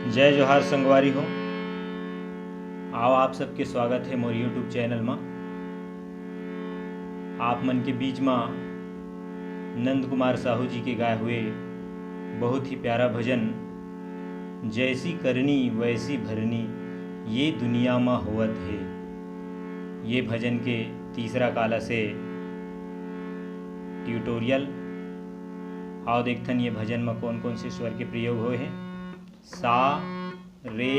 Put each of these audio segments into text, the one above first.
जय जोहार संगवारी हो। आओ आप सबके स्वागत है मोर यूट्यूब चैनल में। आप मन के बीच में नंद कुमार साहू जी के गाए हुए बहुत ही प्यारा भजन जैसी करनी वैसी भरनी ये दुनिया में होवत है, ये भजन के तीसरा काला से ट्यूटोरियल। आओ देखथन ये भजन में कौन कौन से स्वर के प्रयोग हुए हैं। सा, रे,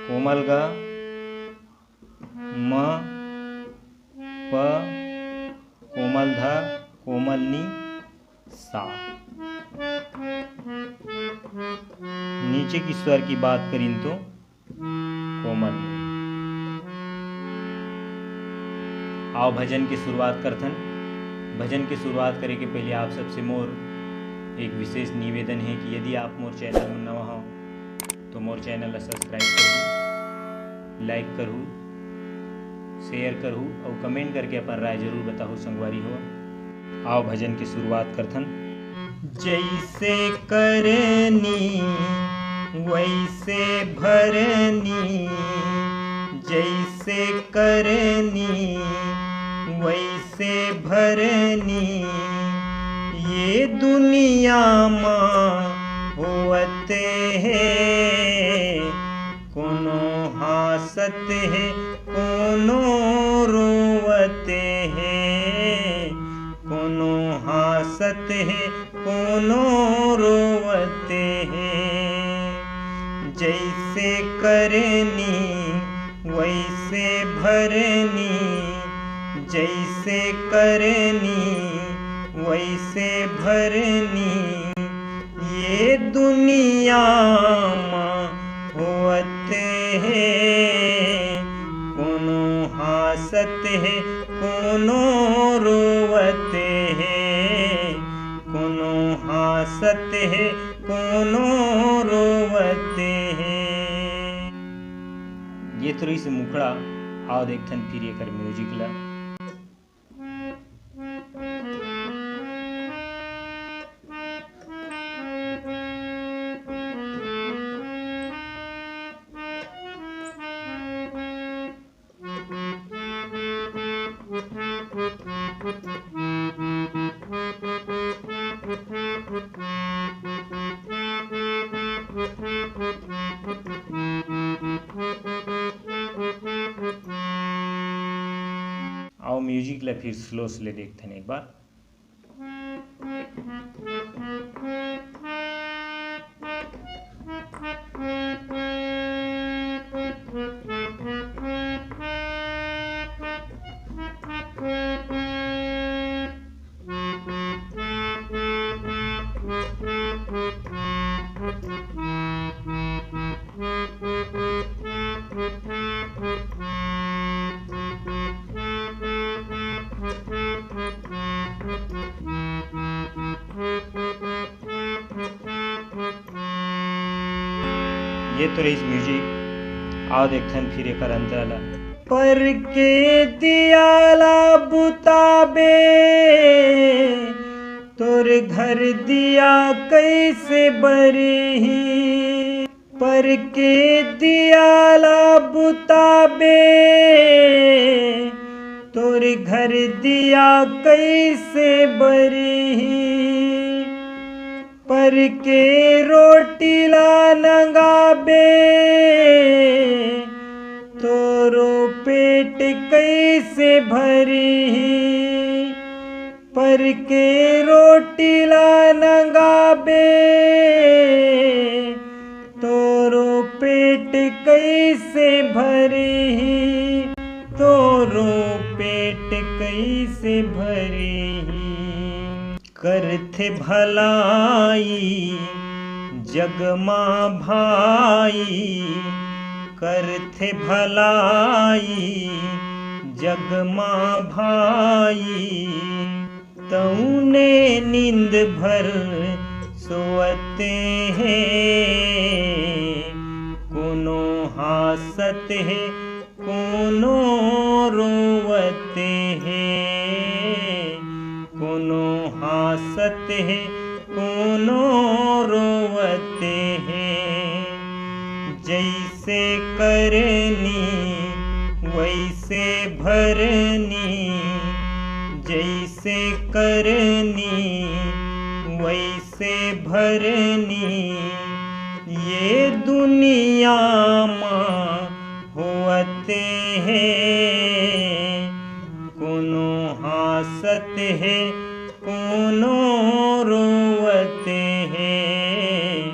कोमल ग, म, प, कोमल ध, कोमल नी, सा। नीचे की स्वर की बात करें तो कोमल। आओ भजन की शुरुआत करथन। भजन की शुरुआत करे के पहले आप सबसे मोर एक विशेष निवेदन है कि यदि आप मोर चैनल में नवा हो तो मोर चैनल ला सब्सक्राइब करूँ, लाइक करूँ, शेयर करूँ और कमेंट करके अपन राय जरूर बताओ संगवारी हो। आओ भजन की शुरुआत करथन। जैसे करनी वैसे भरनी, जैसे करनी वैसे भरनी ये दुनिया में होते हैं। कोनो हासत है कोनो रोवते हैं, कोनो हासत है कोनो रोवते हैं। जैसे करनी वैसे भरनी, जैसे करनी वैसे भरनी ये दुनिया में होते हैं। कोनो हासत है कोनो रोवते हैं, कोनो हासत है कोनो रोवते हैं। ये थोड़ी सी मुखड़ा। आओ देखथन फिर ये कर म्यूजिक ला। आओ म्यूजिक ला फिर स्लो से देखते हैं एक बार। ये तो रही म्यूजिक। आओ देखथन फिर एक अंतराला। पर के दियाला बुताबे तोर घर दिया कैसे बरही, पर के दियाला बुताबे तोर घर दिया कैसे बरही। पर के रोटी ला नंगाबे तोरो पेट कैसे भरी। पर के रोटी ला नंगाबे तोरो पेट कैसे भरी, तोरो पेट कैसे भरी। करथे भलाई जग मां भाई, करथे भलाई जग मां भाई। तौने नींद भर सोते हैं, कोनो हासत है कोनो रोवते हैं, कोनो हासत है कोनो रोवते हैं। जैसे करनी वैसे भरनी, जैसे करनी वैसे भरनी, ये दुनिया माँ होते हैं। कोनो हासत है कोनो रोवते हैं,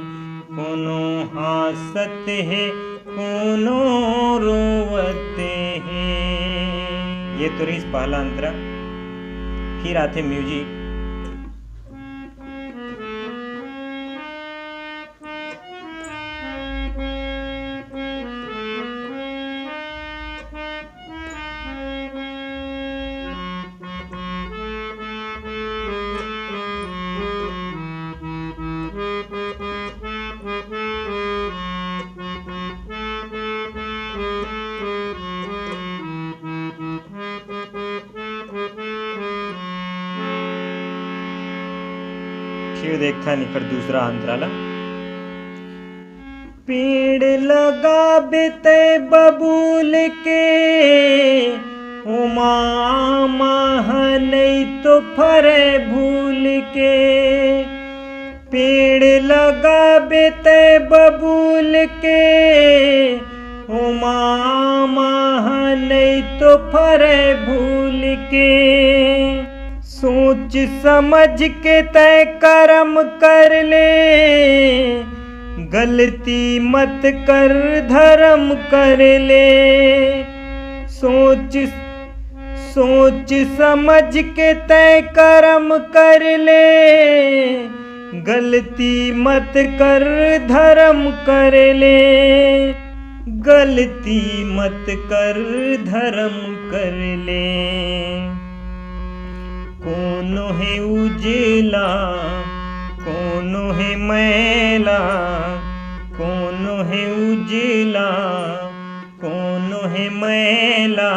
कोनो हासत है कोनो रोवते हैं। ये तो रही पहला अंतरा। फिर आते म्यूजिक। फिर देखता निखर दूसरा अंतराला। पेड़ लगा बेते बबूल के, उमा नहीं तो फरे भूल के। पेड़ लगा बेते बबूल के, उमा नहीं तो फरे भूल के। सोच समझ के तय कर्म कर ले, गलती मत कर धर्म कर ले। सोच समझ के तय कर्म कर ले, गलती मत कर धर्म कर ले। गलती मत कर धर्म कर ले। कोनो है उजेला कोनो है मैला, कोनो है उजेला कोनो है मैला।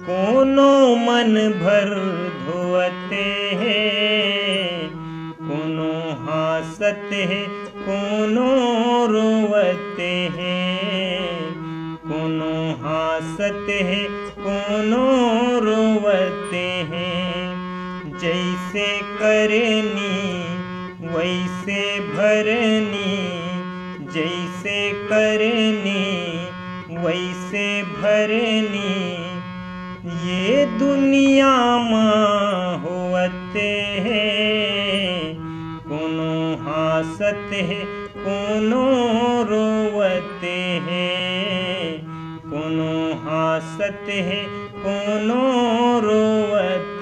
कोनो मन भर धोते हैं, कोनो हासत है कोनो रोवते हैं। कोनो हासत है कोनो रोवते हैं। जैसे करनी वैसे भरनी, जैसे करनी वैसे भरनी, ये दुनिया माँ होते हैं। कोनो हासत है कोनो रोवते हैं, कोनो हासत है कोनो रोवते